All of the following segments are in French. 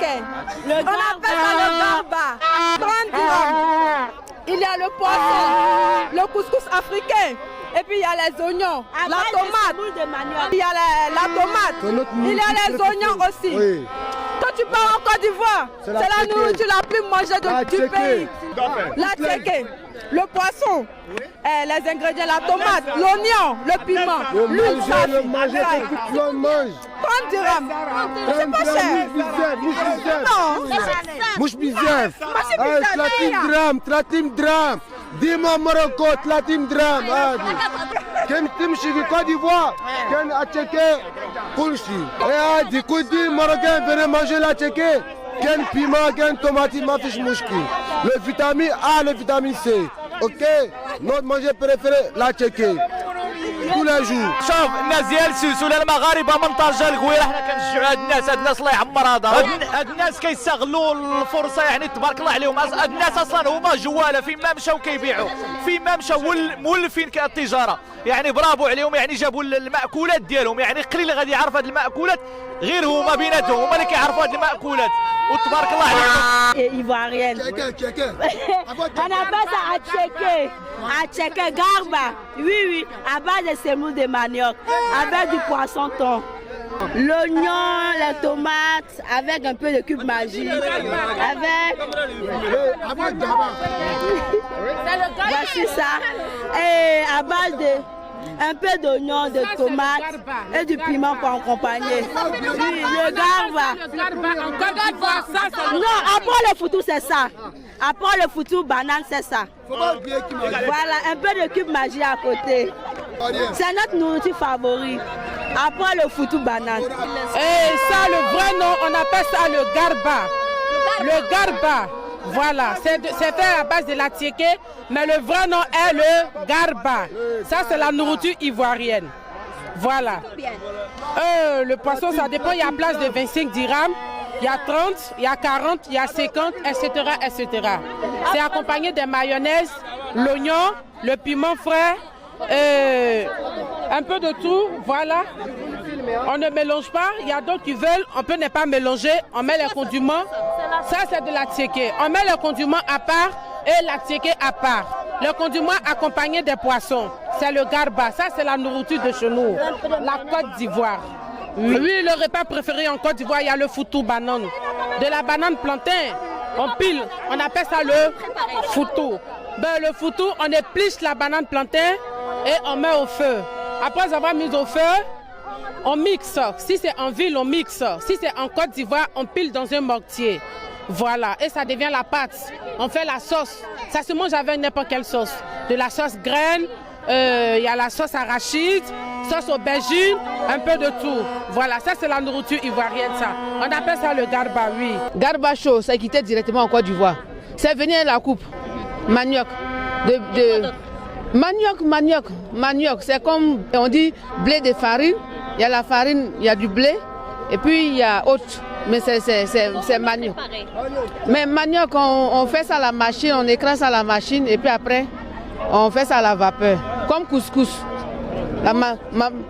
africain. On appelle ça le garba. 30 dirhams. Il y a le poisson, le couscous africain. Et puis il y a les oignons, la tomate. Il y a la tomate. Il y a les oignons aussi. Oui. Quand tu pars en Côte d'Ivoire, c'est la nourriture la plus mangée du pays. La tchéké, le poisson, les ingrédients, la tomate, l'oignon, le piment, l'huile. Le manger, c'est tout le monde mange. 30 dirhams. C'est pas cher. Non, mouche bizarre. 30 dirhams. Dis-moi Morocco, 30 dirhams. Ken timshi Côte d'Ivoire, Ken a tchéké, Kulchi. Et du coup, dit Marocain, venez manger la tchéké. Ken piment, ken tomate, ma fiche mouchki. Le vitamine A, le vitamine C. Ok, notre manger préféré, la tchéké. كل جوع. شوف الناس ديال سوس ولا المغاربه من طنجه القويره حنا كنشجعوا هاد الناس الله يعمر هاد الناس كيستغلوا الفرصه يعني تبارك الله عليهم. هاد الناس اصلا هما جواله فين ما مشاو كيبيعوا فين ما مشاو مولفين التجاره يعني برافو عليهم يعني جابوا المأكولات ديالهم يعني قليل غادي يعرف هاد المأكولات غير هما بيناتهم هما اللي كيعرفوا هاد المأكولات وتبارك الله عليهم. Ivoirienne. On appelle ça à tchéké garba. Oui, à base de semoule de manioc, avec du poisson thon. L'oignon, les tomates, avec un peu de cube magique, avec... Voici ça. Et à base de... un peu d'oignon, de tomates et du piment pour accompagner. Oui, le garba. Non, après le foutou, c'est ça. Après le foutou, banane, c'est ça. Voilà, un peu de cube magie à côté. C'est notre nourriture favorite. Après le foutou, banane. Et ça, le vrai nom, on appelle ça le garba. Le garba. Voilà, c'est fait à base de la tchéké, mais le vrai nom est le garba. Ça, c'est la nourriture ivoirienne. Voilà. Le poisson, ça dépend. Il y a place de 25 dirhams, il y a 30, il y a 40, il y a 50, etc. etc. C'est accompagné de mayonnaise, l'oignon, le piment frais, un peu de tout. Voilà. On ne mélange pas. Il y a d'autres qui veulent, on peut ne pas mélanger. On met les condiments. Ça, c'est de la tchéké. On met les condiments à part et la tchéké à part. Le condiment accompagné des poissons. C'est le garba. Ça, c'est la nourriture de chez nous. La Côte d'Ivoire. Oui, le repas préféré en Côte d'Ivoire, il y a le foutou banane. De la banane plantain, on pile. On appelle ça le foutou. Ben, le foutou, on épluche la banane plantain et on met au feu. Après avoir mis au feu, on mixe. Si c'est en ville, on mixe. Si c'est en Côte d'Ivoire, on pile dans un mortier. Voilà, et ça devient la pâte. On fait la sauce. Ça se mange avec n'importe quelle sauce. De la sauce graine, il y a la sauce arachide, sauce aubergine, un peu de tout. Voilà, ça c'est la nourriture ivoirienne, ça. On appelle ça le garba, oui. Garba chaud, c'est quitté directement en Côte d'Ivoire. C'est venu à la coupe. Manioc. Manioc, c'est comme on dit blé de farine. Il y a la farine, il y a du blé, et puis il y a autre, mais c'est manioc. Mais manioc, on fait ça à la machine, on écrase ça à la machine, et puis après, on fait ça à la vapeur, comme couscous.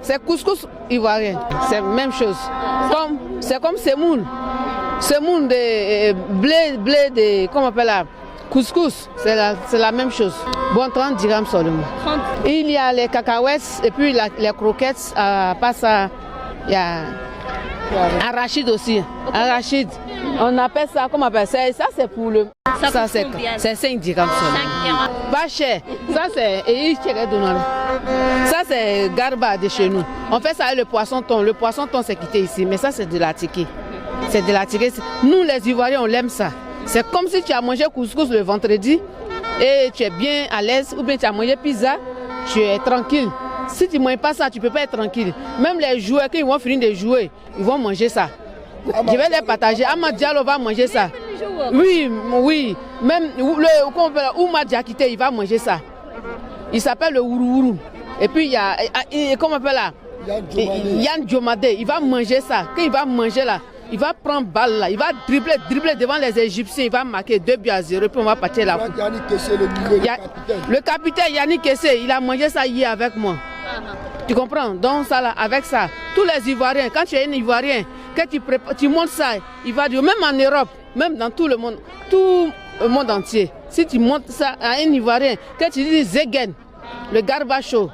C'est couscous ivoirien, c'est la même chose. C'est comme semoule. Semoule de blé de, comment on appelle là, couscous, c'est la même chose. Bon, 30 dirhams seulement. Il y a les cacahuètes et puis les croquettes, pas ça, il y a arachide aussi. Arachide, on appelle ça, comment on appelle ça? Ça c'est pour le... Ça c'est 5 dirhams seulement. Pas cher. Ça c'est garba de chez nous. On fait ça avec le poisson thon. Le poisson thon c'est quitté ici, mais ça c'est de la tchéké. C'est de la tchéké. Nous les Ivoiriens on l'aime ça. C'est comme si tu as mangé couscous le vendredi et tu es bien à l'aise, ou bien tu as mangé pizza, tu es tranquille. Si tu ne manges pas ça, tu ne peux pas être tranquille. Même les joueurs, quand ils vont finir de jouer, ils vont manger ça. Je vais les partager. Amad Diallo va manger ça. Oui. Même le Oumar Diakité, il va manger ça. Il s'appelle le Ourourou. Et puis il y a, comment on appelle là, Yann Diomade, il va manger ça. Quand il va manger là, il va prendre balle là, il va dribbler devant les Égyptiens, il va marquer 2-0, puis on va partir là. Le capitaine Yannick Kessé, il a mangé ça hier avec moi. Tu comprends? Donc ça là, avec ça, tous les Ivoiriens, quand tu es un Ivoirien, que tu montes ça, il va dire, même en Europe, même dans tout le monde entier, si tu montes ça à un Ivoirien, que tu dis Zegen, le garbacho,